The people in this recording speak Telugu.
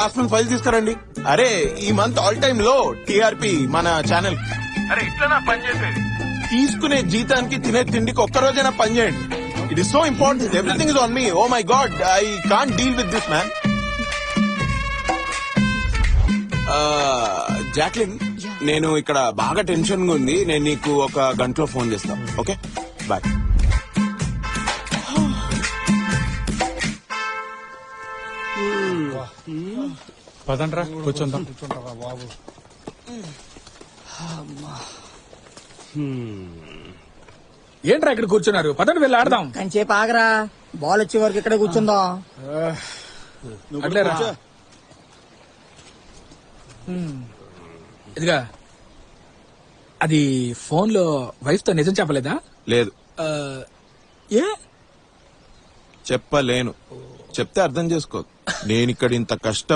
లాస్ట్ మంత్ ఫైల్ తీసుకురండి. అరే ఈ మంత్ ఆల్ టైమ్ లో టీఆర్పీ మన ఛానల్. అరే ఇట్లా నా పని చేసేది. తీసుకునే జీతానికి తినే తిండికి ఒక్క రోజైనా పని చేయండి. It is so important. Everything is on me. Oh my god, I can't deal with this man. Jacqueline, నేను ఇక్కడ బాగా టెన్షన్ గా ఉంది. నేను నీకు ఒక గంటలో ఫోన్ చేస్తాను. Okay bye. పదండ్రా కూర్చుందాం. ఏంట్రా ఇక్కడ కూర్చున్నారు? పదండి వెళ్ళి ఆడదాం. కంచేపు ఆగరా, బాల్ వచ్చే వరకు ఇక్కడ కూర్చుందాం. అట్లేరా? ఇదిగా అది ఫోన్ లో వైఫ్ తో నిజం చెప్పలేదా? లేదు, ఏ చెప్పలేను. చెప్తే అర్థం చేసుకో. నేను ఇక్కడ ఇంత కష్టం